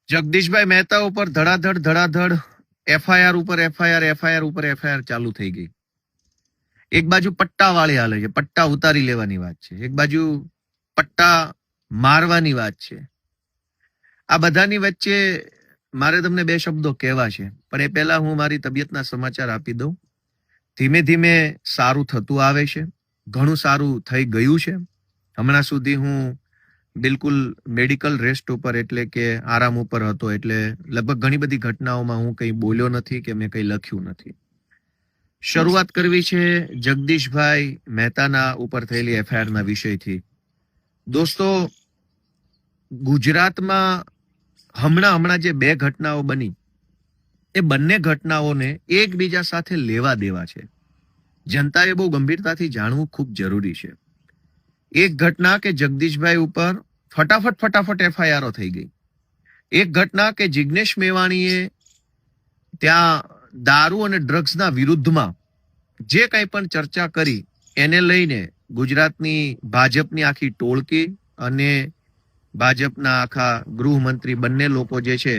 જગદીશભાઈ મહેતા ઉપર ધડાધડ એફઆઈઆર ઉપર એફઆઈઆર ઉપર એફઆઈઆર ચાલુ થઈ ગઈ. એક બાજુ પટ્ટા વાળી હાલે છે, પટ્ટા ઉતારી લેવાની વાત છે, એક બાજુ પટ્ટા મારવાની વાત છે. આ બધાની વચ્ચે મારે તમને બે શબ્દો કહેવા છે, પણ એ પહેલા હું મારી તબિયતના સમાચાર આપી દઉં. ધીમે ધીમે સારું થતું આવે છે, ઘણું સારું થઈ ગયું છે. હમણાં સુધી હું બિલકુલ મેડિકલ રેસ્ટ ઉપર એટલે કે આરામ ઉપર હતો, એટલે લગભગ ઘણી બધી ઘટનાઓમાં હું કંઈ બોલ્યો નથી કે મેં કંઈ લખ્યું નથી. શરૂઆત કરવી છે જગદીશભાઈ મહેતાના ઉપર થયેલી એફઆઈઆરના વિષયથી. દોસ્તો, ગુજરાતમાં હમણાં જે બે ઘટનાઓ બની, એ બંને ઘટનાઓને એકબીજા સાથે લેવા દેવા છે. જનતાએ બહુ ગંભીરતાથી જાણવું ખૂબ જરૂરી છે. એક ઘટના કે જગદીશભાઈ ઉપર ફટાફટ એફઆઈઆરો થઈ ગઈ. એક ઘટના કે જિગ્નેશ મેવાણીએ ત્યાં દારૂ અને ડ્રગ્સના વિરુદ્ધમાં જે કંઈ પણ ચર્ચા કરી એને લઈને ગુજરાતની ભાજપની આખી ટોળકી અને ભાજપના આખા ગૃહમંત્રી બંને લોકો જે છે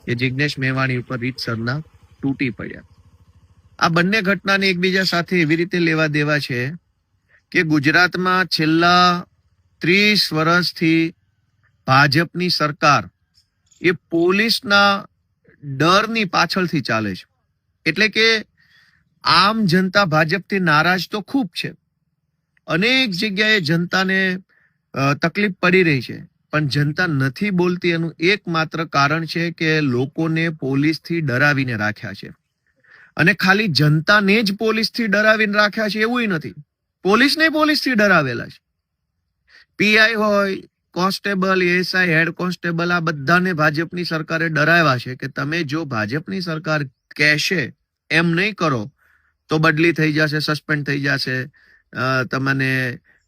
એ જિગ્નેશ મેવાણી ઉપર રીતસરના તૂટી પડ્યા. આ બંને ઘટનાને એકબીજા સાથે એવી રીતે લેવા દેવા છે કે ગુજરાતમાં છેલ્લા 30 વર્ષથી ભાજપની સરકાર એ પોલીસના ડરની પાછળથી ચાલે છે. એટલે કે આમ જનતા ભાજપથી નારાજ તો ખૂબ છે, અનેક જગ્યાએ જનતાને તકલીફ પડી રહી છે, પણ જનતા નથી બોલતી. એનું એકમાત્ર કારણ છે કે લોકોને પોલીસથી ડરાવીને રાખ્યા છે. અને ખાલી જનતાને જ પોલીસથી ડરાવીને રાખ્યા છે એવું નથી, પોલીસને પોલીસથી ડરાવેલા છે. પીઆઈ હોય, કોન્સ્ટેબલ, એએસઆઈ, હેડ કોન્સ્ટેબલ, આ બધાને ભાજપની સરકારે ડરાવ્યા છે કે તમે જો ભાજપની સરકાર કહેશે એમ નહીં કરો તો બદલી થઈ જશે, સસ્પેન્ડ થઈ જશે, તમને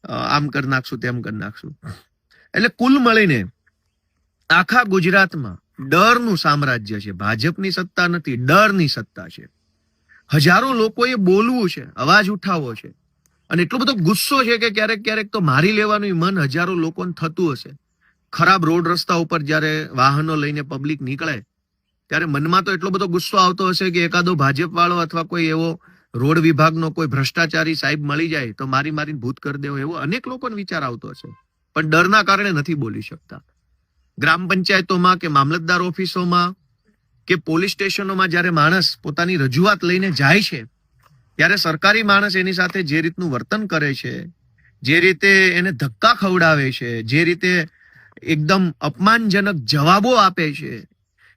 આમ કરી નાખશું, તેમ કરી નાખશું. એટલે કુલ મળીને આખા ગુજરાતમાં ડરનું સામ્રાજ્ય છે. ભાજપની સત્તા નથી, ડરની સત્તા છે. હજારો લોકોએ બોલવું છે, અવાજ ઉઠાવવો છે, અને એટલો બધો ગુસ્સો છે કે ક્યારેક તો મારી લેવાનું મન હજારો લોકોને થતું હશે. ખરાબ રોડ રસ્તા ઉપર જ્યારે વાહનો લઈને પબ્લિક નીકળે ત્યારે મનમાં તો એટલો બધો ગુસ્સો આવતો હશે કે એકાદો ભાજપ વાળો અથવા કોઈ એવો રોડ વિભાગનો કોઈ ભ્રષ્ટાચારી સાહેબ મળી જાય તો મારીને ભૂત કરી દેવો, એવો અનેક લોકોને વિચાર આવતો હશે. પણ ડરના કારણે નથી બોલી શકતા. ગ્રામ પંચાયતોમાં કે મામલતદાર ઓફિસોમાં કે પોલીસ સ્ટેશનોમાં જ્યારે માણસ પોતાની રજૂઆત લઈને જાય છે ત્યારે સરકારી માણસ એની સાથે જે રીતનું વર્તન કરે છે, જે રીતે એને ધક્કા ખવડાવે છે, જે રીતે એકદમ અપમાનજનક જવાબો આપે છે,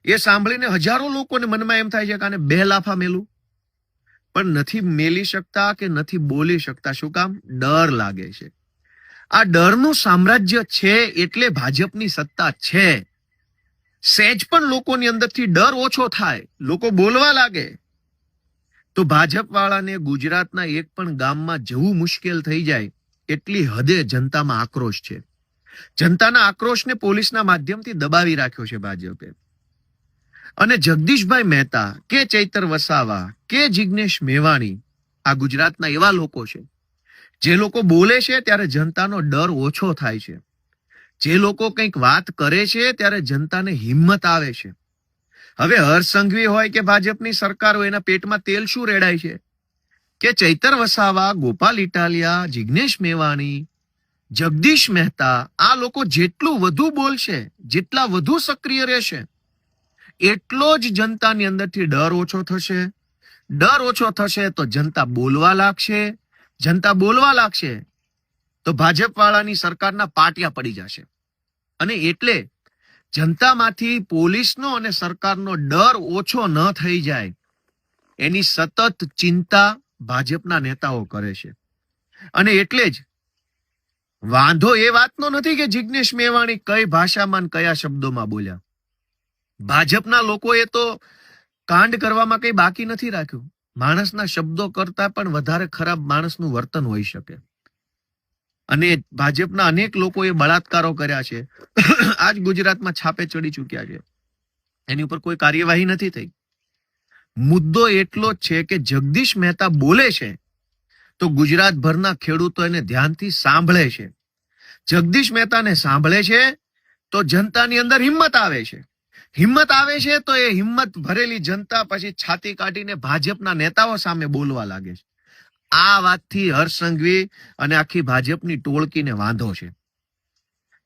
એ સાંભળીને હજારો લોકોને મનમાં એમ થાય છે કે આને બે લાફા મેલું, પણ નથી મેલી શકતા કે નથી બોલી શકતા. શું કામ? ડર લાગે છે. આ ડરનું સામ્રાજ્ય છે એટલે ભાજપની સત્તા છે. સહેજ પણ લોકોની અંદરથી ડર ઓછો થાય, લોકો બોલવા લાગે તો ભાજપ વાળાને ગુજરાતના એક પણ ગામમાં જવું મુશ્કેલ થઈ જાય એટલી હદે જનતામાં આક્રોશ છે. જનતાના આક્રોશને પોલીસના માધ્યમથી દબાવી રાખ્યો છે ભાજપે. અને જગદીશભાઈ મહેતા કે ચૈતર વસાવા કે જિગ્નેશ મેવાણી આ ગુજરાતના એવા લોકો છે જે લોકો બોલે છે ત્યારે જનતાનો ડર ઓછો થાય છે. જે લોકો કંઈક વાત કરે છે ત્યારે જનતાને હિંમત આવે છે. હવે હર્ષ સંઘવી હોય કે ભાજપની સરકાર હોય, એના પેટમાં તેલ શું રેડાય છે કે ચૈતર વસાવા, ગોપાલ ઇટાલિયા, જિગ્નેશ મેવાણી, જગદીશ મહેતા, આ લોકો જેટલું વધુ બોલશે, જેટલા વધુ સક્રિય રહેશે, એટલો જ જનતાની અંદરથી ડર ઓછો થશે. ડર ઓછો થશે તો જનતા બોલવા લાગશે. જનતા બોલવા લાગશે તો ભાજપ વાળાની સરકારના પાટિયા પડી જશે. અને એટલે જનતામાંથી પોલીસનો અને સરકારનો ડર ઓછો ન થઈ જાય એની સતત ચિંતા ભાજપના નેતાઓ કરે છે. અને એટલે જ વાંધો એ વાતનો નથી કે જિગ્નેશ મેવાણી કઈ ભાષામાં કયા શબ્દોમાં બોલ્યા. ભાજપના લોકોએ તો કાંડ કરવામાં કઈ બાકી નથી રાખ્યું. માણસના શબ્દો કરતા પણ વધારે ખરાબ માણસનું વર્તન હોઈ શકે. અને ભાજપના અનેક લોકોએ બળાત્કારો કર્યા છે. આજ ગુજરાતમાં છાપે ચડી ચૂક્યા છે, એની ઉપર કોઈ કાર્યવાહી નથી થઈ. મુદ્દો એટલો જ છે કે જગદીશ મહેતા બોલે છે તો ગુજરાતભરના ખેડૂતો એને ધ્યાનથી સાંભળે છે. જગદીશ મહેતાને સાંભળે છે તો જનતાની અંદર હિંમત આવે છે. હિંમત આવે છે તો એ હિંમત ભરેલી જનતા પછી છાતી કાઢીને ભાજપના નેતાઓ સામે બોલવા લાગે છે. આ વાતથી હર્ષ સંઘવી અને આખી ભાજપની ટોળકીને વાંધો છે.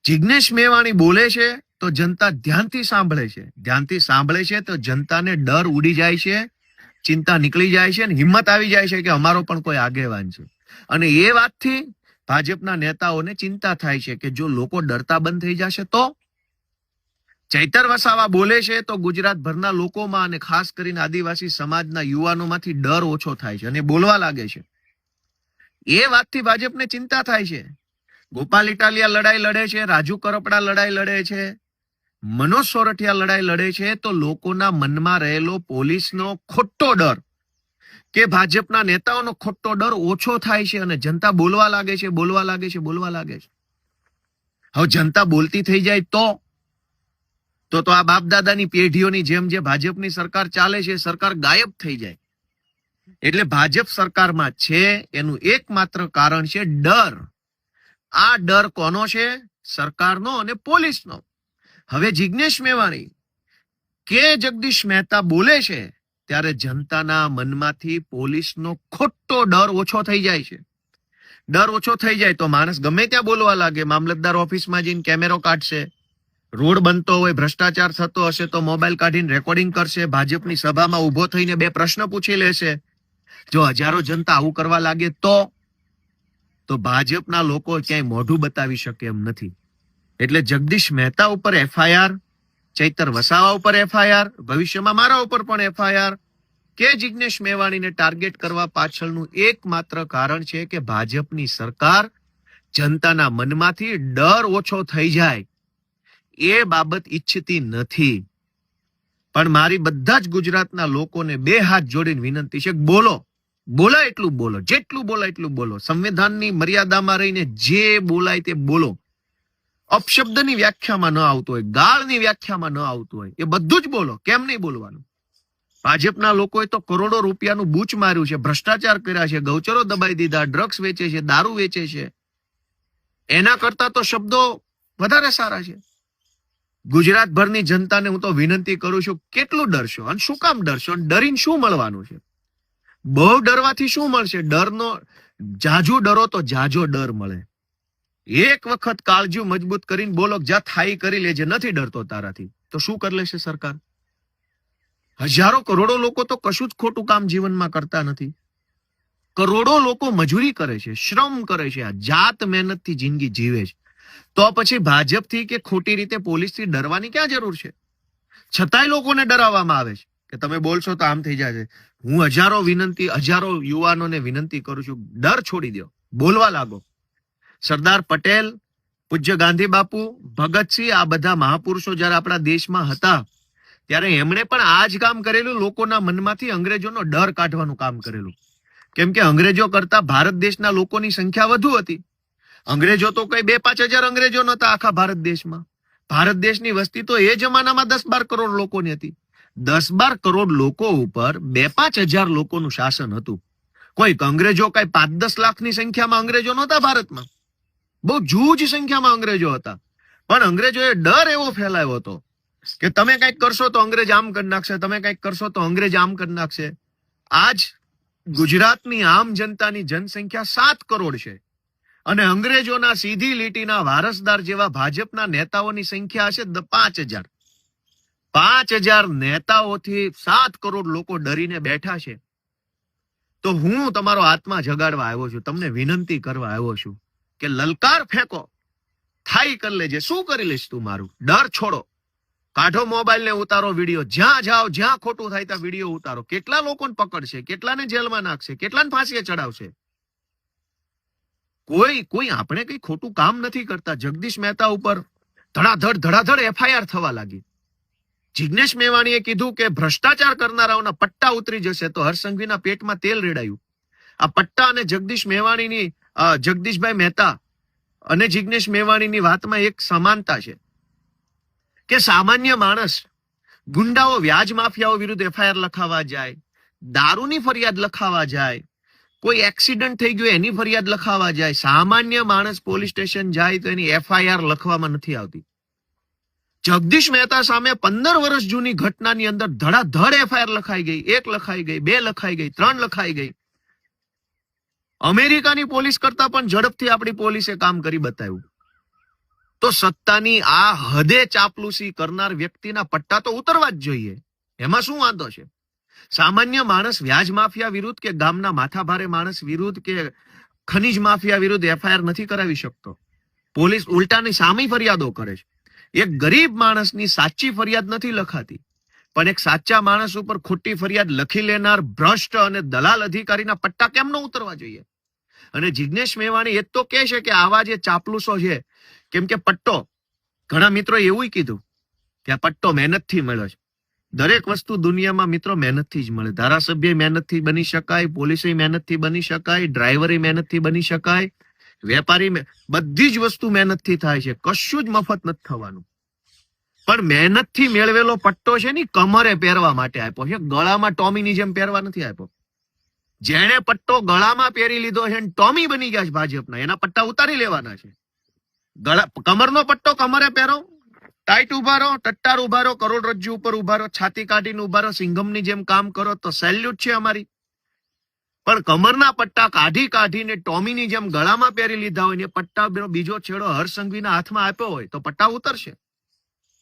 જિગ્નેશ મેવાણી બોલે છે તો જનતા ધ્યાનથી સાંભળે છે તો જનતાને ડર ઉડી જાય છે, ચિંતા નીકળી જાય છે અને હિંમત આવી જાય છે કે અમારો પણ કોઈ આગેવાન છે. અને એ વાતથી ભાજપના નેતાઓને ચિંતા થાય છે કે જો લોકો ડરતા બંધ થઈ જશે તો. ચૈતર વસાવા બોલે છે તો ગુજરાતભરના લોકોમાં અને ખાસ કરીને આદિવાસી સમાજના યુવાનોમાંથી ડર ઓછો થાય છે અને બોલવા લાગે છે. એ વાતથી ભાજપને ચિંતા થાય છે. ગોપાલ ઇટાલિયા લડાઈ લડે છે, રાજુ કરપડા લડાઈ લડે છે, મનોજ સોરઠિયા લડાઈ લડે છે, તો લોકોના મનમાં રહેલો પોલીસનો ખોટો ડર કે ભાજપના નેતાઓનો ખોટો ડર ઓછો થાય છે અને જનતા બોલવા લાગે છે. હવે જનતા બોલતી થઈ જાય તો આ બાપ દાદાની પેઢીઓની જેમ જે ભાજપની સરકાર ચાલે છે સરકાર ગાયબ થઈ જાય. એટલે ભાજપ સરકારમાં છે એનું એકમાત્ર કારણ છે ડર. આ ડર કોનો છે? સરકારનો અને પોલીસનો. હવે જિગ્નેશ મેવાણી કે જગદીશ મહેતા બોલે છે ત્યારે જનતાના મનમાંથી પોલીસનો ખોટો ડર ઓછો થઈ જાય છે. ડર ઓછો થઈ જાય તો માણસ ગમે ત્યાં બોલવા લાગે. મામલતદાર ઓફિસમાં જઈને કેમેરો કાઢશે, રોડ બનતો હોય, ભ્રષ્ટાચાર થતો હશે તો મોબાઈલ કાઢીને રેકોર્ડિંગ કરશે, ભાજપની સભામાં ઉભો થઈને 2 પ્રશ્ન પૂછી લેશે. જો હજારો જનતા આવું કરવા લાગે તો ભાજપના લોકો ક્યાંય મોઢું બતાવી શકે એમ નથી. એટલે જગદીશ મહેતા ઉપર FIR, ચૈતર વસાવા ઉપર FIR, ભવિષ્યમાં મારા ઉપર પણ FIR કે જિગ્નેશ મેવાણીને ટાર્ગેટ કરવા પાછળનું એકમાત્ર કારણ છે કે ભાજપની સરકાર જનતાના મનમાંથી ડર ઓછો થઈ જાય એ બાબત ઈચ્છતી નથી. પણ મારી બધા જ ગુજરાતના લોકોને 2 હાથ જોડીને વિનંતી છે કે બોલાય એટલું બોલો, જેટલું બોલાય એટલું બોલો. સંવિધાનની મર્યાદામાં રહીને જે બોલાય તે બોલો. અપશબ્દની વ્યાખ્યામાં ન આવતું હોય, ગાળની વ્યાખ્યામાં ન આવતું હોય, એ બધું જ બોલો. કેમ નહીં બોલવાનું? ભાજપના લોકોએ તો કરોડો રૂપિયાનું બૂચ માર્યું છે, ભ્રષ્ટાચાર કર્યા છે, ગૌચરો દબાઈ દીધા, ડ્રગ્સ વેચે છે, દારૂ વેચે છે. એના કરતા તો શબ્દો વધારે સારા છે. ગુજરાતભરની જનતાને હું તો વિનંતી કરું છું, કેટલું ડરશો અને શું કામ ડરશો? ડરીને શું મળવાનું છે? બહુ ડરવાથી શું મળશે? ડરનો જાજુ ડરો તો જાજો ડર મળે. એક વખત કાળજુ મજબૂત કરીને બોલો, જા થાઈ કરી લેજે, નથી ડરતો તારાથી, તો શું કરી લેશે સરકાર? હજારો કરોડો લોકો તો કશું જ ખોટું કામ જીવનમાં કરતા નથી. કરોડો લોકો મજૂરી કરે છે, શ્રમ કરે છે, આ જાત મહેનતથી જિંદગી જીવે છે. તો પછી ભાજપથી કે ખોટી રીતે પોલીસથી ડરવાની ક્યાં જરૂર છે? છતાંય લોકોને ડરાવવામાં આવે છે કે તમે બોલશો તો આમ થઈ જશે. હું હજારો યુવાનોને વિનંતી કરું છું, ડર છોડી દો, બોલવા લાગો. સરદાર પટેલ, પૂજ્ય ગાંધી બાપુ, ભગતસિંહ, આ બધા મહાપુરુષો જયારે આપણા દેશમાં હતા ત્યારે એમણે પણ આ જ કામ કરેલું. લોકોના મનમાંથી અંગ્રેજોનો ડર કાઢવાનું કામ કરેલું. કેમ કે અંગ્રેજો કરતા ભારત દેશના લોકોની સંખ્યા વધુ હતી. અંગ્રેજો તો કઈ 2-5 હજાર અંગ્રેજો નતા આખા ભારત દેશમાં. ભારત દેશની વસ્તી તો એ જમાનામાં 10-12 કરોડ લોકોની હતી. 10-12 કરોડ લોકો ઉપર 2-5 હજાર લોકોનું શાસન હતું. કોઈક અંગ્રેજો કઈ 5-10 લાખની સંખ્યામાં અંગ્રેજો નહોતા ભારતમાં. બહુ જૂજ સંખ્યામાં અંગ્રેજો હતા. પણ અંગ્રેજોએ ડર એવો ફેલાયો હતો કે તમે કંઈક કરશો તો અંગ્રેજ આમ કરી નાખશે, તમે કંઈક કરશો તો અંગ્રેજ આમ કરી નાખશે. આજ ગુજરાતની આમ જનતાની જનસંખ્યા 7 કરોડ છે અને અંગ્રેજોના સીધી લીટીના વારસદાર જેવા ભાજપના નેતાઓની સંખ્યા હશે 5,000. 5,000 નેતાઓથી 7 કરોડ લોકો ડરીને બેઠા છે. તો હું તમારો આત્મા જગાડવા આવ્યો છું, તમને વિનંતી કરવા આવ્યો છું કે લલકાર ફેંકો, થાઈ કરી લેજે. શું કરી લઈશ તું મારું? ડર છોડો, કાઢો મોબાઈલ ને ઉતારો વિડીયો. જ્યાં જાઓ, જ્યાં ખોટું થાય ત્યાં વિડીયો ઉતારો. કેટલા લોકોને પકડશે, કેટલાને જેલમાં નાખશે, કેટલાને ફાંસીએ ચડાવશે? કોઈ આપણે કઈ ખોટું કામ નથી કરતા. જગદીશ મહેતા ઉપર ધડાધડ FIR થવા લાગી. જિગ્નેશ મેવાણીએ કીધું કે ભ્રષ્ટાચાર કરનારાઓના પટ્ટા ઉતરી જશે, તો હર્ષ સંઘવીના પેટમાં તેલ રેડાયું. આ પટ્ટા અને જગદીશભાઈ મહેતા અને જિગ્નેશ મેવાણીની વાતમાં એક સમાનતા છે કે સામાન્ય માણસ, ગુંડાઓ, વ્યાજ માફિયાઓ વિરુદ્ધ FIR લખાવા જાય, દારૂની ફરિયાદ લખાવા જાય, કોઈ એક્સિડન્ટ થઈ ગયો એની ફરિયાદ લખાવા જાય, સામાન્ય માણસ પોલીસ સ્ટેશન જાય તો એની FIR લખવામાં નથી આવતી. જગદીશ મહેતા સામે 15 વર્ષ જૂની ઘટનાની અંદર ધડાધડ એફઆઈઆર લખાઈ ગઈ, 1 લખાઈ ગઈ, 2 લખાઈ ગઈ, 3 લખાઈ ગઈ. અમેરિકાની પોલીસ કરતા પણ ઝડપથી આપણી પોલીસે કામ કરી બતાવ્યું. તો સત્તાની આ હદે ચાપલુસી કરનાર વ્યક્તિના પટ્ટા તો ઉતરવા જ જોઈએ. એમાં શું વાંધો છે? સામાન્ય માણસ વ્યાજ માફિયા વિરુદ્ધ કે ગામના માથાભારે માણસ વિરુદ્ધ કે ખનીજ માફિયા વિરુદ્ધ એફઆઈઆર નથી કરાવી શકતો. પોલીસ ઉલટાની સામી ફરિયાદો કરે છે. એક ગરીબ માણસની સાચી ફરિયાદ નથી લખાતી, પણ એક સાચા માણસ ઉપર ખોટી ફરિયાદ લખી લેનાર ભ્રષ્ટ અને દલાલ અધિકારીના પટ્ટા કેમ ન ઉતરવા જોઈએ? અને જિજ્ઞેશ મેવાણી એ તો કહે છે કે આવા જે ચાપલુસો છે, કેમ કે પટ્ટો, ઘણા મિત્રો એવું કીધું કે આ પટ્ટો મહેનતથી મળ્યો છે. દરેક વસ્તુ દુનિયામાં મિત્રો મહેનતથી જ મળે. ધારાસભ્ય મહેનતથી બની શકાય, પોલીસે મહેનતથી બની શકાય, ડ્રાઈવરે મહેનતથી બની શકાય, વેપારી, બધી જ વસ્તુ મહેનતથી થાય છે. કશું જ મફત નથી થવાનું. પણ મહેનતથી મેળવેલો પટ્ટો છે ને કમરે પહેરવા માટે આપ્યો છે, ગળામાં ટોમીની જેમ પહેરવા નથી આપ્યો. જેણે પટ્ટો ગળામાં પહેરી લીધો છે ટોમી બની ગયા છે ભાજપના, એના પટ્ટા ઉતારી લેવાના છે. કમરનો પટ્ટો કમરે પહેરો, ટાઈટ ઉભા રહો, ટટ્ટાર ઉભા રહો, કરોડરજ્જુ ઉપર ઉભા રહો, છાતી કાઢીને ઉભા રહો, સિંઘમની જેમ કામ કરો તો સેલ્યુટ છે અમારી. પણ કમરના પટ્ટા કાઢીને ટોમીની જેમ ગળામાં પહેરી લીધા હોય ને પટ્ટા બીજો છેડો હરસંઘવીના હાથમાં આપ્યો હોય તો પટ્ટા ઉતરશે.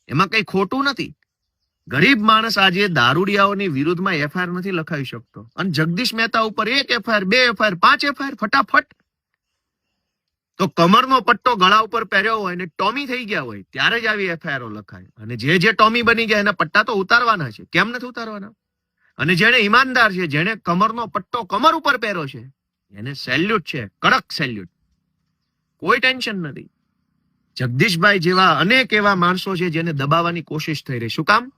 એમાં કઈ ખોટું નથી. ગરીબ માણસ આજે દારૂડિયાઓની વિરુદ્ધમાં એફઆઈઆર નથી લખાવી શકતો, અને જગદીશ મહેતા ઉપર 1 એફઆઈઆર, 2 એફઆઈઆર, 5 એફઆઈઆર ફટાફટ. તો કમરનો પટ્ટો ગળા ઉપર પહેર્યો હોય ને ટોમી થઈ ગયા હોય ત્યારે જ આવી એફઆઈઆરો લખાય. અને જે ટોમી બની ગયા એના પટ્ટા તો ઉતારવાના છે. કેમ નથી ઉતારવાના? અને જેને ઈમાનદાર છે, જેને કમરનો પટ્ટો કમર ઉપર પહેર્યો છે, એને સેલ્યુટ છે, કડક સેલ્યુટ. કોઈ ટેન્શન નથી. જગદીશભાઈ જેવા અનેક એવા માણસો છે જેને દબાવવાની કોશિશ થઈ રહી. શું કામ?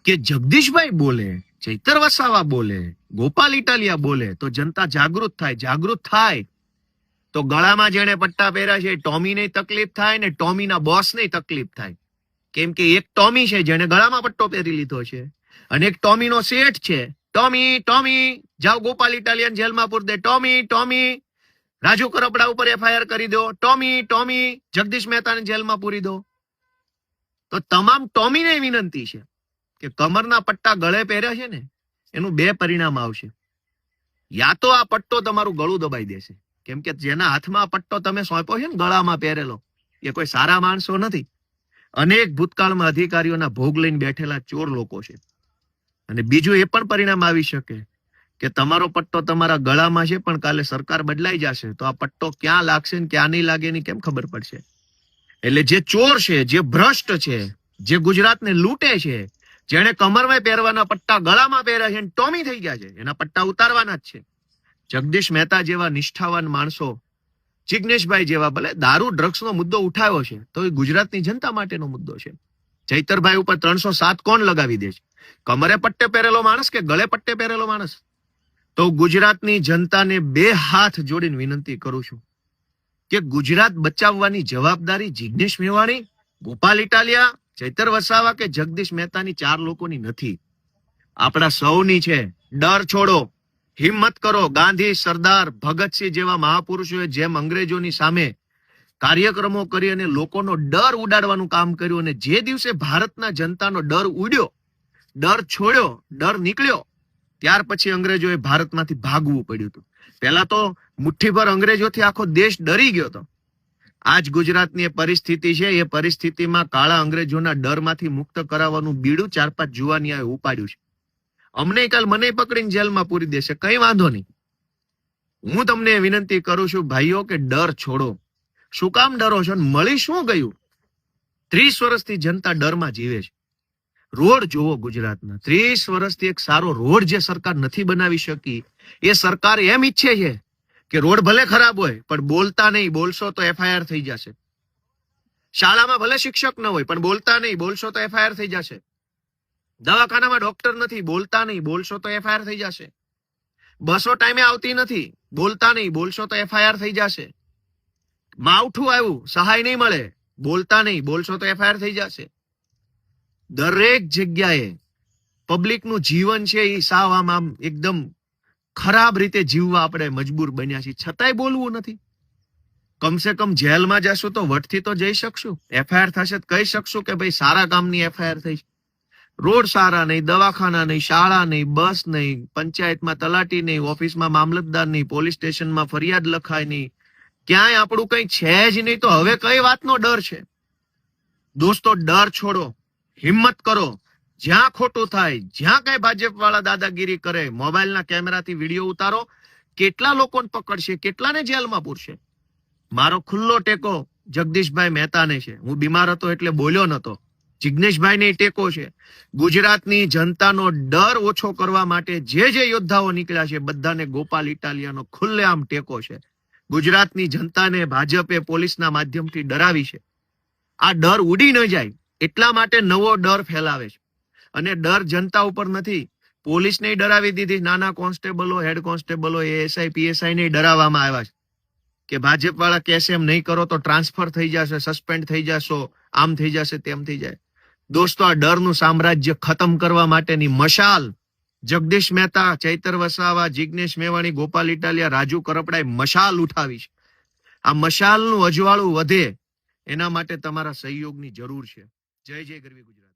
કે જગદીશભાઈ બોલે, ચૈતર વસાવા બોલે, ગોપાલ ઇટાલિયા બોલે તો જનતા જાગૃત થાય. જાગૃત થાય તો ગળામાં જેને પટ્ટા પહેર્યા છે ટોમીને તકલીફ થાય ને ટોમીના બોસને તકલીફ થાય. કેમ કે એક ટોમી છે જેને ગળામાં પટ્ટો પહેરી લીધો છે, અને એક ટોમીનો શેઠ છે. ટોમી જાઓ ગોપાલ ઇટાલિયન જેલમાં પૂર દે, ટોમી રાજુ કરપડા ઉપર એફઆઈઆર કરી દો, ટોમી જગદીશ મહેતાને જેલમાં પૂરી દો. તો તમામ ટોમીને વિનંતી છે કે કમરના પટ્ટા ગળે પહેર્યા છે ને એનું 2 પરિણામ આવશે. યા તો આ પટ્ટો તમારું ગળું દબાઈ દેશે, કેમ કે જેના હાથમાં આ પટ્ટો તમે સોંપ્યો છે ને ગળામાં પહેરેલો, એ કોઈ સારા માણસો નથી. અનેક ભૂતકાળમાં અધિકારીઓના ભોગ લઈને બેઠેલા ચોર લોકો છે. અને બીજું એ પણ પરિણામ આવી શકે કે તમારો પટ્ટો તમારા ગળામાં છે, પણ કાલે સરકાર બદલાઈ જશે તો આ પટ્ટો ક્યાં લાગશે ને ક્યાં નહીં લાગે એની કેમ ખબર પડશે? એટલે જે ચોર છે, જે ભ્રષ્ટ છે, જે ગુજરાતને લૂંટે છે, જેને કમરમાં પહેરવાના પટ્ટા ગળામાં પહેર્યા છે, ટોમી થઈ ગયા છે, એના પટ્ટા ઉતારવાના જ છે. જગદીશ મહેતા જેવા નિષ્ઠાવાન માણસો, જિજ્ઞેશભાઈ જેવા, ભલે દારૂ ડ્રગ્સનો મુદ્દો ઉઠાવ્યો છે તો એ ગુજરાતની જનતા માટેનો મુદ્દો છે. ચૈતરભાઈ ઉપર 307 કોણ લગાવી દે છે? કમરે પટ્ટે પહેરેલો માણસ કે ગળે પટ્ટે પહેરેલો માણસ? તો ગુજરાતની જનતાને 2 હાથ જોડીને વિનંતી કરું છું કે ગુજરાત બચાવવાની જવાબદારી જિજ્ઞેશ મેવાણી, ગોપાલ ઇટાલિયા, ચૈતર વસાવા કે જગદીશ મહેતાની 4 લોકોની નથી, આપણા સૌની છે. ડર છોડો, હિંમત કરો. ગાંધી, સરદાર, ભગતસિંહ જેવા મહાપુરુષોએ જેમ અંગ્રેજોની સામે કાર્યક્રમો કરી અને લોકોનો ડર ઉડાડવાનું કામ કર્યું, અને જે દિવસે ભારતના જનતાનો ડર ઉડ્યો, ડર છોડ્યો, ડર નીકળ્યો, ત્યાર પછી અંગ્રેજોએ ભારતમાંથી ભાગવું પડ્યું હતું. પહેલા તો મુઠ્ઠીભર અંગ્રેજોથી આખો દેશ ડરી ગયો હતો. આજ ગુજરાતની એ પરિસ્થિતિ છે. એ પરિસ્થિતિમાં કાળા અંગ્રેજોના ડરમાંથી મુક્ત કરાવવાનું બીડું 4-5 જુવાનિયાએ ઉપાડ્યું છે. અમને કાલ મને પકડીને જેલમાં પૂરી દેશે, કઈ વાંધો નહીં. હું તમને વિનંતી કરું છું ભાઈઓ કે ડર છોડો. શું કામ ડરો છો? મળી શું ગયું? 30 વર્ષથી જનતા ડરમાં જીવે છે. રોડ જોવો ગુજરાતના. 30 વર્ષથી એક સારો રોડ જે સરકાર નથી બનાવી શકી, એ સરકાર એમ ઈચ્છે છે કે રોડ ભલે ખરાબ હોય પણ બોલતા નહીં, બોલશો તો એફઆઈઆર થઈ જશે. શાળામાં ભલે શિક્ષક ન હોય પણ બોલતા નહીં, બોલશો તો એફઆઈઆર થઈ જશે. દવાખાનામાં ડોક્ટર નથી, બોલતા નહીં, બોલશો તો એફઆઈઆર થઈ જશે. બસો ટાઈમે આવતી નથી, બોલતા નહીં, બોલશો તો એફઆઈઆર થઈ જશે. માવઠું આવ્યું, સહાય નહીં મળે, બોલતા નહીં, બોલશો તો એફઆઈઆર થઈ જશે. દરેક જગ્યાએ પબ્લિકનું જીવન છે એ સાવ આમ એકદમ ખરાબ રીતે જીવવા આપણે મજબૂર બન્યા છીએ, છતાંય બોલવું નથી. કમસે કમ જેલમાં જશું તો વટથી તો જઈ શકશું, એફઆઈઆર થશે તો કહી શકશું કે ભાઈ સારા કામની એફઆઈઆર થઈ. રોડ સારા નહીં, દવાખાના નહીં, શાળા નહીં, બસ નહીં, પંચાયતમાં તલાટી નહીં, ઓફિસમાં મામલતદાર નહીં, પોલીસ સ્ટેશનમાં ફરિયાદ લખાય નહીં, ક્યાંય આપણું કઈ છે જ નહીં, તો હવે કઈ વાતનો ડર છે? દોસ્તો, ડર છોડો, હિંમત કરો. જ્યાં ખોટું થાય, જ્યાં કઈ ભાજપ વાળા દાદાગીરી કરે, મોબાઈલના કેમેરાથી વિડીયો ઉતારો. કેટલા લોકોને પકડશે, કેટલાને જેલમાં પૂરશે? મારો ખુલ્લો ટેકો જગદીશભાઈ મહેતાને છે. હું બીમાર હતો એટલે બોલ્યો નતો. જિગ્નેશભાઈને ટેકો છે. ગુજરાતની જનતાનો ડર ઓછો કરવા માટે જે યોદ્ધાઓ નીકળ્યા છે બધાને ગોપાલ ઇટાલિયાનો ખુલ્લેઆમ ટેકો છે. ગુજરાતની જનતાને ભાજપે પોલીસના માધ્યમથી ડરાવી છે. આ ડર ઉડી ન જાય એટલા માટે નવો ડર ફેલાવે છે. અને ડર જનતા ઉપર નથી, પોલીસને ડરાવી દીધી. નાના કોન્સ્ટેબલો, હેડ કોન્સ્ટેબલો, એએસઆઈ, પીએસઆઈ ને ડરાવવામાં આવ્યા છે કે ભાજપ વાળા કહેશે એમ નહીં કરો તો ટ્રાન્સફર થઈ જશે, સસ્પેન્ડ થઈ જશો, આમ થઈ જશે, તેમ થઈ જાય. દોસ્તો, આ ડરનું સામ્રાજ્ય ખતમ કરવા માટેની મશાલ જગદીશ મહેતા, ચૈતર વસાવા, જિગ્નેશ મેવાણી, ગોપાલ ઇટાલિયા, રાજુ કરપડાએ મશાલ ઉઠાવી છે. આ મશાલનું અજવાળું વધે એના માટે તમારા સહયોગની જરૂર છે. જય જય ગરવી ગુજરાત.